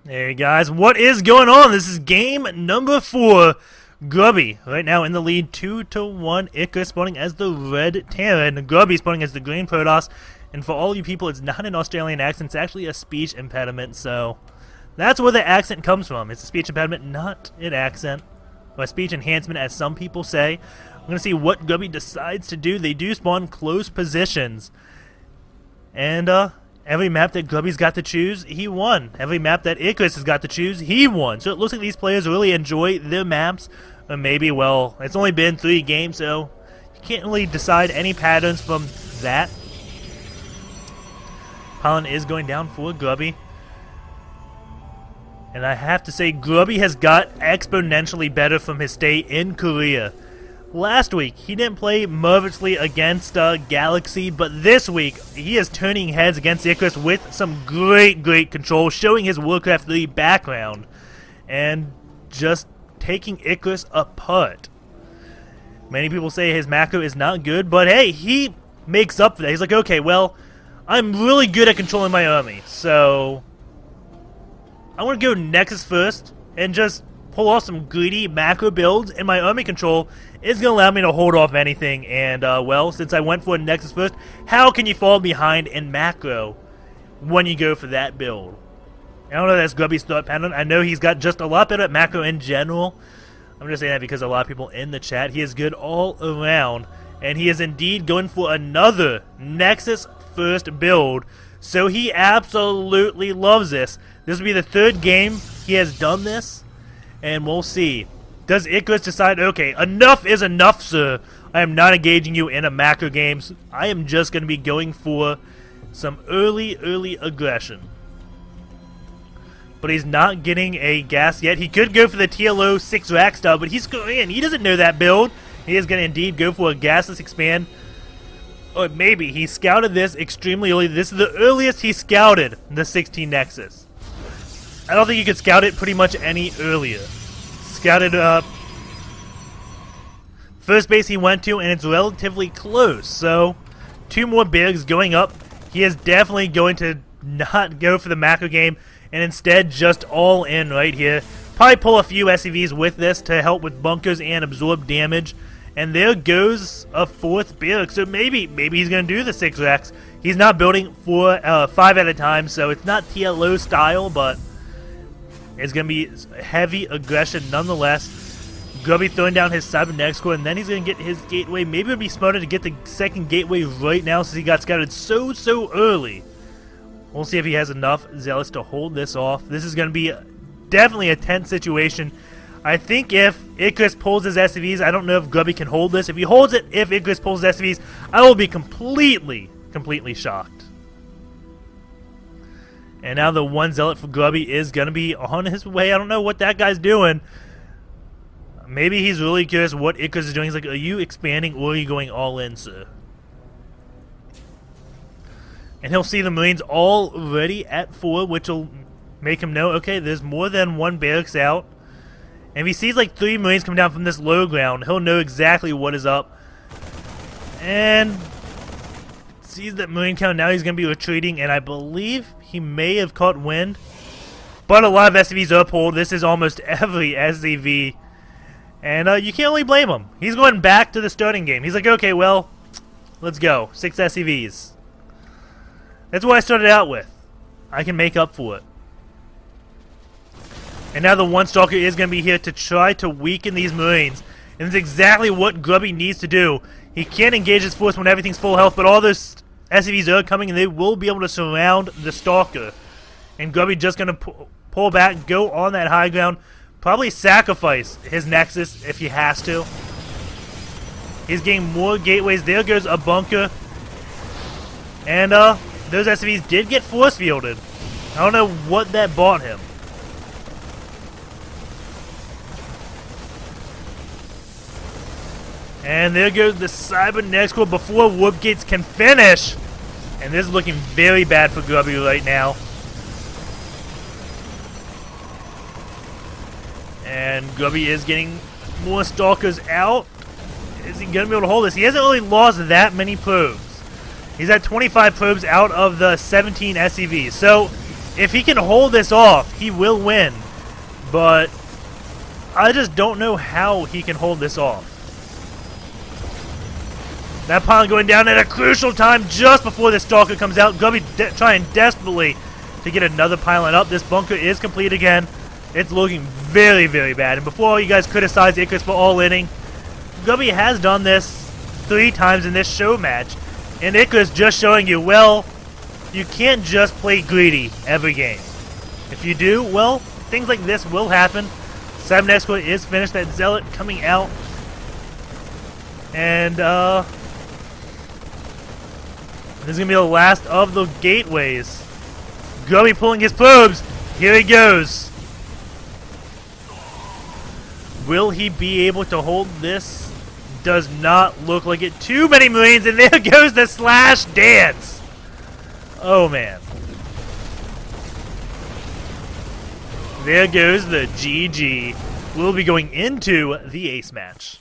Hey guys, what is going on? This is game number 4. Grubby right now in the lead 2-1. Icarus spawning as the red Terran. Grubby spawning as the green Protoss. And for all you people, it's not an Australian accent. It's actually a speech impediment. So that's where the accent comes from. It's a speech impediment, not an accent. Or a speech enhancement, as some people say. We're going to see what Grubby decides to do. They do spawn close positions. And, every map that Grubby's got to choose, he won. Every map that Icarus has got to choose, he won. So it looks like these players really enjoy their maps. Or maybe, well, it's only been 3 games, so you can't really decide any patterns from that. Pollen is going down for Grubby. And I have to say, Grubby has got exponentially better from his stay in Korea. Last week, he didn't play marvelously against Galaxy, but this week, he is turning heads against Icarus with some great control, showing his Warcraft 3 background, and just taking Icarus apart. Many people say his macro is not good, but hey, he makes up for that. He's like, okay, well, I'm really good at controlling my army, so I want to go Nexus first, and just pull off some greedy macro builds, and my army control is going to allow me to hold off anything. And, well, since I went for a Nexus first, how can you fall behind in macro when you go for that build? I don't know if that's Grubby's thought pattern. I know he's got just a lot better at macro in general. I'm just saying that because a lot of people in the chat, he is good all around. And he is indeed going for another Nexus first build. So he absolutely loves this. This will be the 3rd game he has done this. And we'll see. Does Icarus decide, okay, enough is enough, sir. I am not engaging you in a macro games. I am just going to be going for some early aggression. But he's not getting a gas yet. He could go for the TLO 6 rack style, but he's going in. He doesn't know that build. He is going to indeed go for a gasless expand. Or maybe he scouted this extremely early. This is the earliest he scouted the 16 Nexus. I don't think you could scout it pretty much any earlier. Scouted first base he went to, and it's relatively close. So 2 more bigs going up. He is definitely going to not go for the macro game and instead just all in right here. Probably pull a few SCVs with this to help with bunkers and absorb damage. And there goes a 4th big. So maybe he's going to do the 6 racks. He's not building 5 at a time, so it's not TLO style, but it's going to be heavy aggression nonetheless. Grubby throwing down his cybernetics core, and then he's going to get his gateway. Maybe it would be smarter to get the 2nd gateway right now since he got scouted so early. We'll see if he has enough zealots to hold this off. This is going to be definitely a tense situation. I think if Icarus pulls his SCVs, I don't know if Grubby can hold this. If he holds it, if Icarus pulls his SCVs, I will be completely shocked. And now the 1 zealot for Grubby is going to be on his way. I don't know what that guy's doing. Maybe he's really curious what Icarus is doing. He's like, are you expanding or are you going all in, sir? And he'll see the Marines already at 4, which will make him know, okay, there's more than 1 barracks out. And if he sees like 3 Marines come down from this low ground, he'll know exactly what is up. And sees that Marine count. Now he's going to be retreating, and I believe he may have caught wind. But a lot of SCVs are pulled. This is almost every SCV. And you can't really blame him. He's going back to the starting game. He's like, okay, well, let's go. 6 SCVs. That's what I started out with. I can make up for it. And now the 1 Stalker is going to be here to try to weaken these Marines. And that's exactly what Grubby needs to do. He can't engage his force when everything's full health, but all those SCVs are coming, and they will be able to surround the Stalker. And Grubby just going to pull back, go on that high ground, probably sacrifice his Nexus if he has to. He's getting more gateways. There goes a bunker. And those SCVs did get force fielded. I don't know what that bought him. And there goes the cybernetics core before warp gates can finish. And this is looking very bad for Grubby right now. And Grubby is getting more stalkers out. Is he going to be able to hold this? He hasn't really lost that many probes. He's at 25 probes out of the 17 SCVs. So If he can hold this off, he will win. But I just don't know how he can hold this off. That pylon going down at a crucial time just before the Stalker comes out. Grubby trying desperately to get another pylon up. This bunker is complete again. It's looking very, very bad. And before you guys criticize Icarus for all-inning, Grubby has done this 3 times in this show match. And Icarus just showing you, well, you can't just play greedy every game. If you do, well, things like this will happen. 7 Exploit is finished. That Zealot coming out. And, this is going to be the last of the gateways. Grubby pulling his probes. Here he goes. Will he be able to hold this? Does not look like it. Too many Marines, and there goes the slash dance. Oh, man. There goes the GG. We'll be going into the ace match.